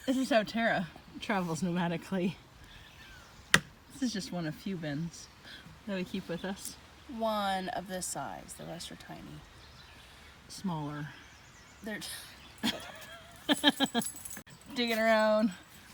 This is how Tarah travels nomadically. This is just one of few bins that we keep with us. One of this size. The rest are tiny. Smaller. They're Digging around,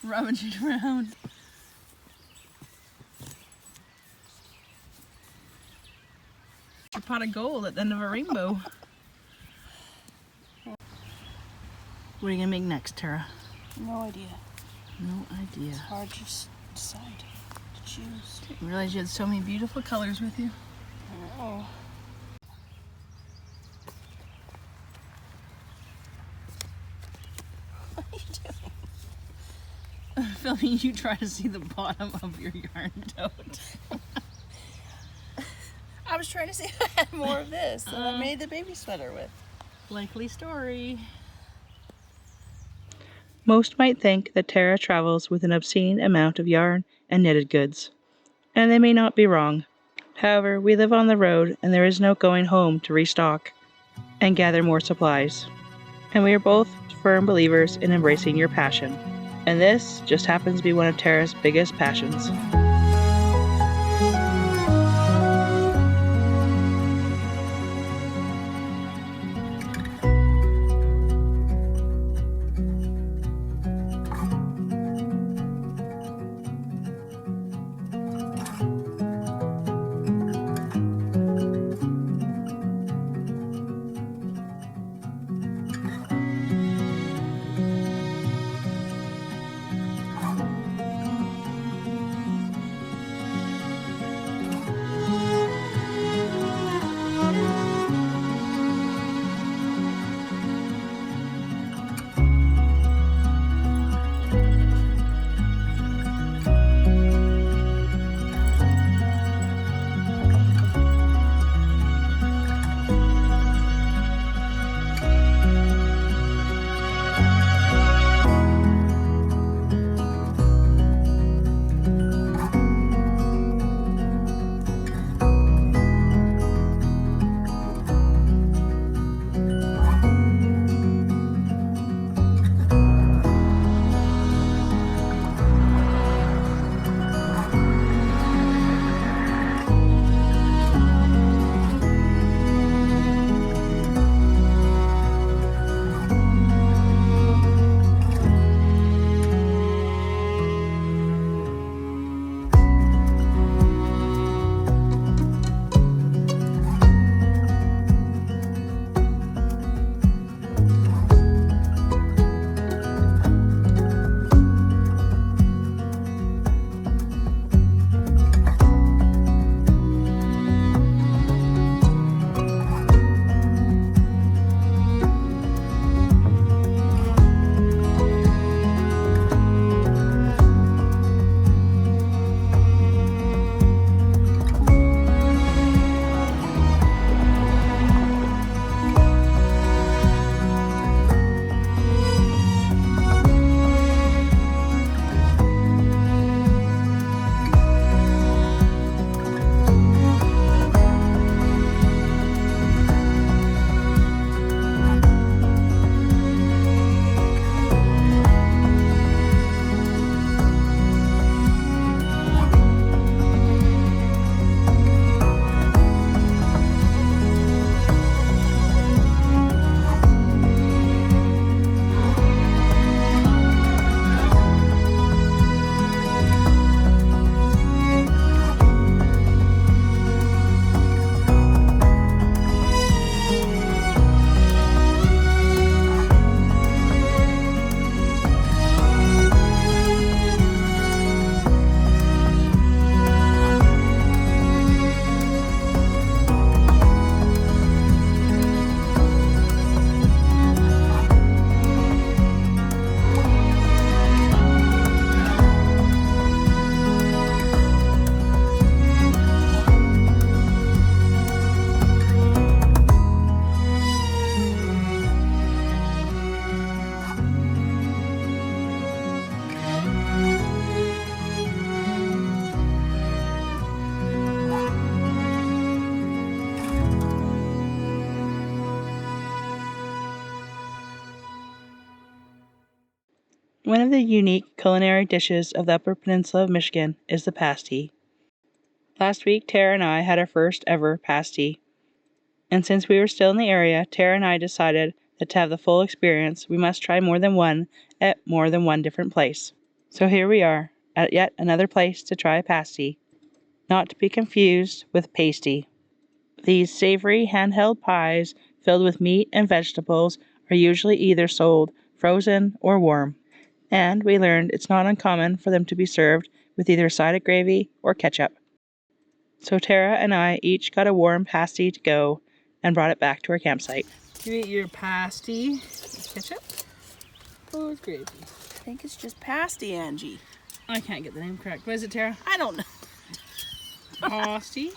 rummaging around. Your pot of gold at the end of a rainbow. What are you gonna make next, Tarah? no idea. No idea. It's hard to decide to choose. Didn't realize you had so many beautiful colors with you. Oh. What are you doing? I'm filming you try to see the bottom of your yarn tote. I was trying to see if I had more of this that I made the baby sweater with. Likely story. Most might think that Tarah travels with an obscene amount of yarn and knitted goods, and they may not be wrong. However, we live on the road and there is no going home to restock and gather more supplies. And we are both firm believers in embracing your passion. And this just happens to be one of Tarah's biggest passions. One of the unique culinary dishes of the Upper Peninsula of Michigan is the pasty. Last week, Tarah and I had our first ever pasty. And since we were still in the area, Tarah and I decided that to have the full experience, we must try more than one at more than one different place. So here we are, at yet another place to try a pasty, not to be confused with pasty. These savory handheld pies filled with meat and vegetables are usually either sold frozen or warm. And we learned it's not uncommon for them to be served with either a side of gravy or ketchup. So Tarah and I each got a warm pasty to go and brought it back to our campsite. You eat your pasty with ketchup or with gravy? I think it's just pasty, Angie. I can't get the name correct. What is it, Tara? I don't know. Pasty?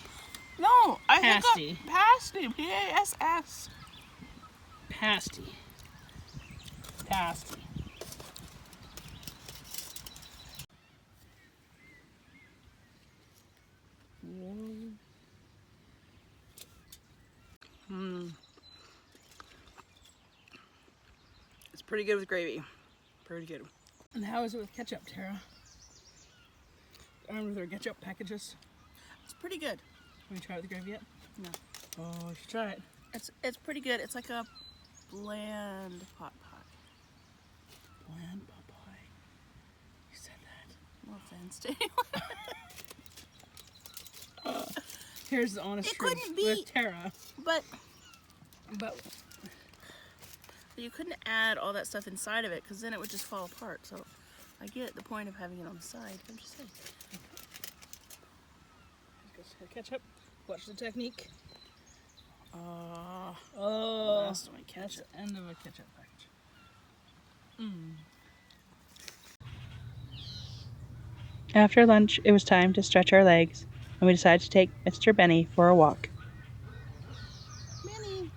No, I Pasty. think pasty. P-A-S-S. Pasty. Pasty. It's pretty good with gravy. Pretty good. And how is it with ketchup, Tara? Armed with our ketchup packages. It's pretty good. Have you tried it with gravy yet? No. Oh, you should try it. It's pretty good. It's like a bland pot pie. Bland pot pie. You said that. No offense to anyone. Here's the honest It truth couldn't be- with Tara. But But you couldn't add all that stuff inside of it because then it would just fall apart. So I get the point of having it on the side. I'm just saying. ketchup. Watch the technique. Oh, That's my that's ketchup. the end of a ketchup package. After lunch, it was time to stretch our legs, and we decided to take Mr. Bennie for a walk. Bennie.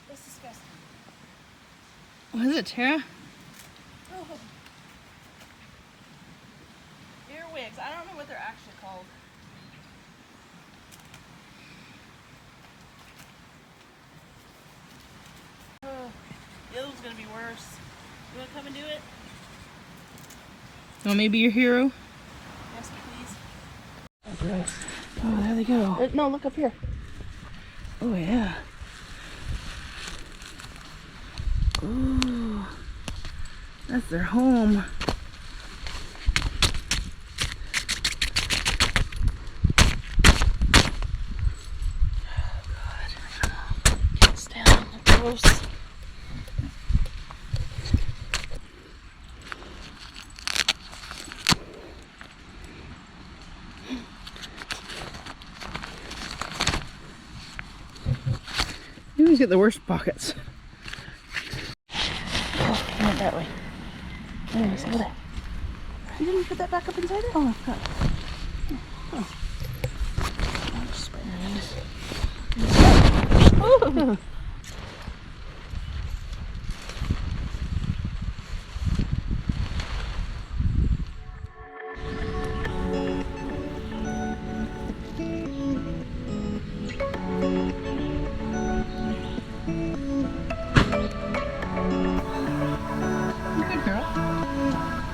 That's disgusting. What is it, Tara? Oh. Earwigs. I don't know what they're actually called. Oh, the other one's gonna be worse. You wanna come and do it? Oh, maybe your hero? Yes, please. Oh, gross. Oh, there they go. No, look up here. Oh, yeah. Ooh. That's their home. It's down. Gross. You always get the worst pockets. Oh, I went that way. Anyways, over there. You didn't put that back up inside it? Oh, God. Oh. Oh. Good girl.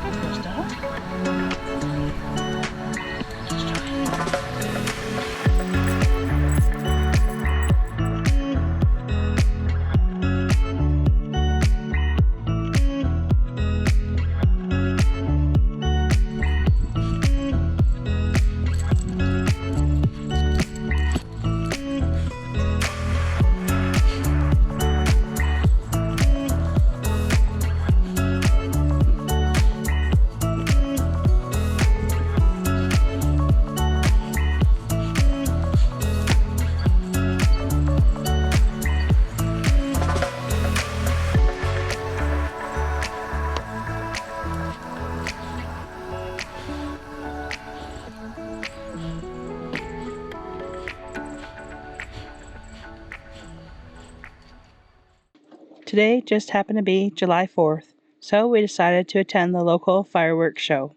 Today just happened to be July 4th, so we decided to attend the local fireworks show,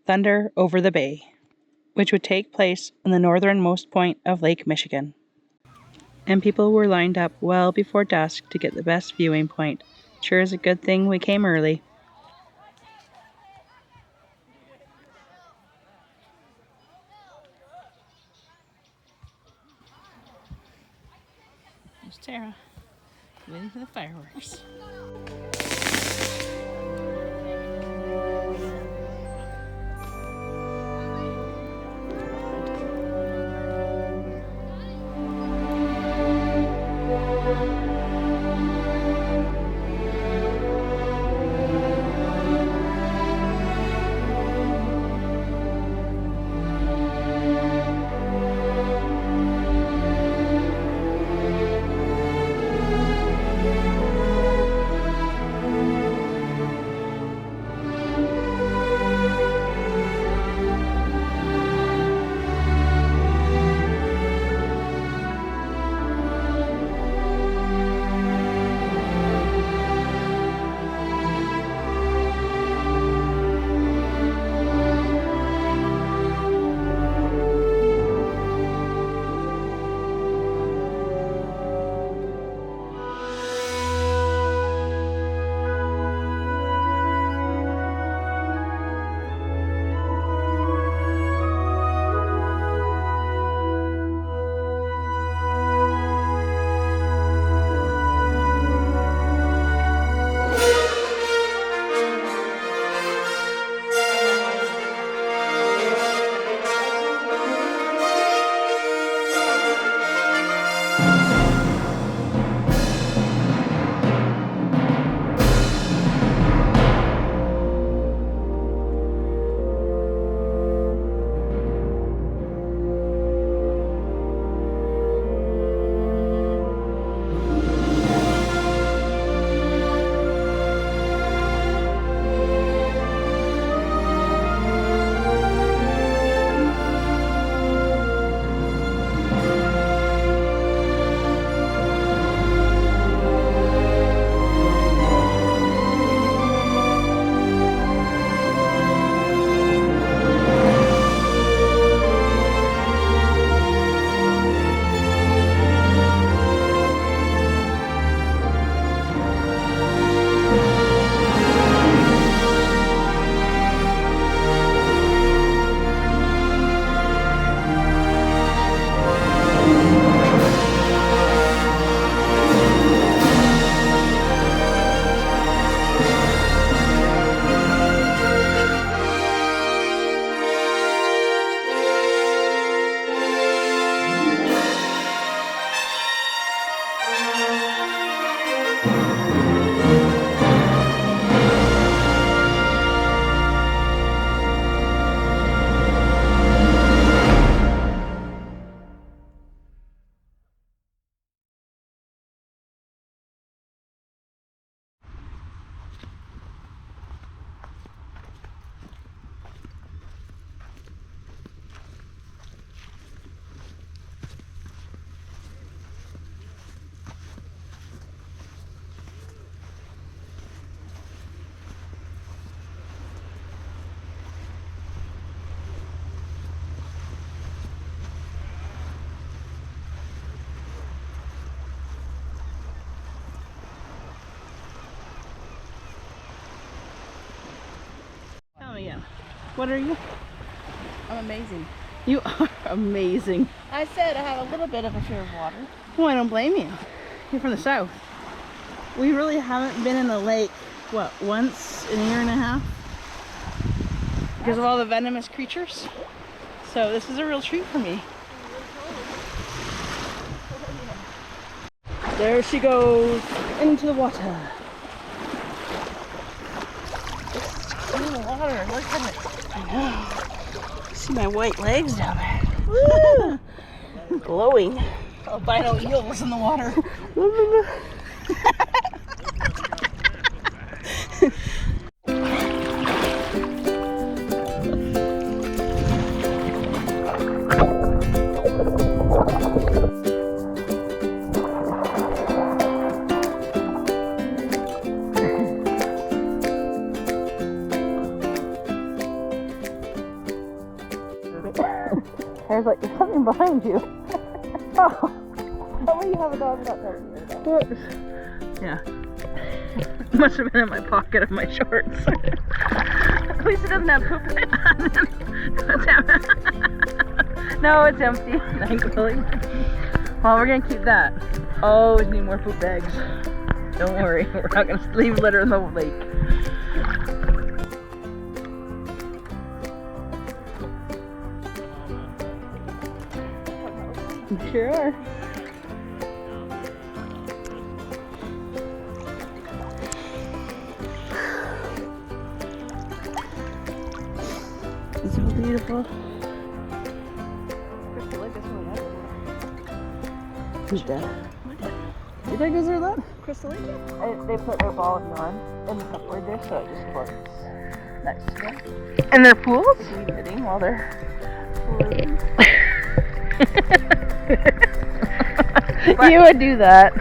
Thunder Over the Bay, which would take place on the northernmost point of Lake Michigan. And people were lined up well before dusk to get the best viewing point. Sure is a good thing we came early. There's Tara, waiting for the fireworks. Tell me again. What are you? I'm amazing. You are amazing. I said I have a little bit of a fear of water. Well, I don't blame you. You're from the south. We really haven't been in a lake, what, once in a year and a half? Because of all the venomous creatures. So this is a real treat for me. There she goes into the water. In the water, look at it. I know. See my white legs down there. Woo! Glowing. Albino eels in the water. I was like, there's something behind you. Oh. How will you have a dog without telling me that? Yeah. Must have been in my pocket of my shorts. At least it doesn't have poop in it. No, it's empty. Thankfully. Well, we're gonna keep that. Always need more poop bags. Don't worry, we're not gonna leave litter in the lake. You sure are. It's so beautiful. Who's dead? You think those are that? Crystal Lake? They put their ball of yarn in the cupboard there, so it just floats next to them. And their pools? Knitting while they're floating. You would do that.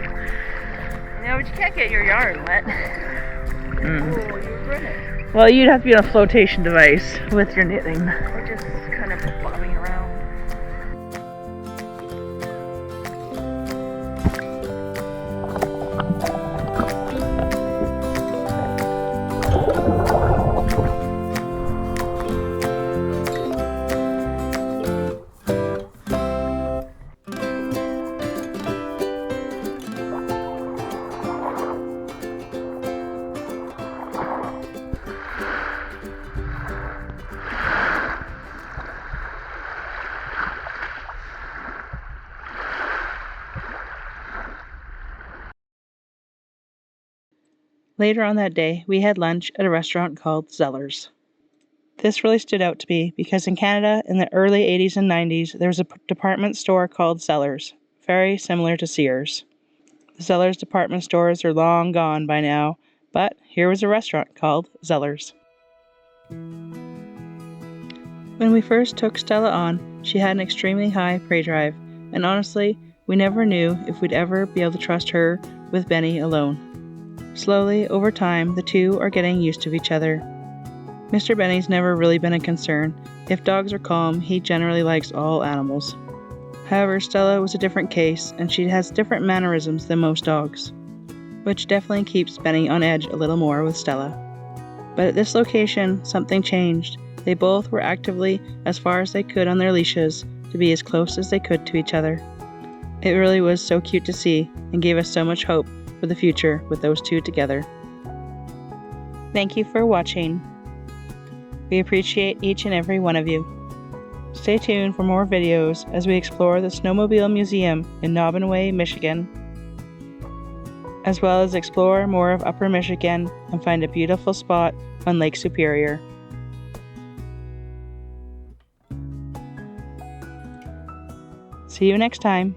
No, but you can't get your yarn wet. Oh, you would run it. Well, you'd have to be on a flotation device with your knitting. Or just kind of bobbing around. Later on that day, we had lunch at a restaurant called Zeller's. This really stood out to me because in Canada, in the early 80s and 90s, there was a department store called Zellers, very similar to Sears. The Zellers department stores are long gone by now, but here was a restaurant called Zellers. When we first took Stella on, she had an extremely high prey drive, and honestly, we never knew if we'd ever be able to trust her with Bennie alone. Slowly, over time, the two are getting used to each other. Mr. Bennie's never really been a concern. If dogs are calm, he generally likes all animals. However, Stella was a different case, and she has different mannerisms than most dogs, which definitely keeps Bennie on edge a little more with Stella. But at this location, something changed. They both were actively as far as they could on their leashes to be as close as they could to each other. It really was so cute to see and gave us so much hope for the future with those two together. Thank you for watching. We appreciate each and every one of you. Stay tuned for more videos as we explore the Snowmobile Museum in Naubinway, Michigan, as well as explore more of Upper Michigan and find a beautiful spot on Lake Superior. See you next time.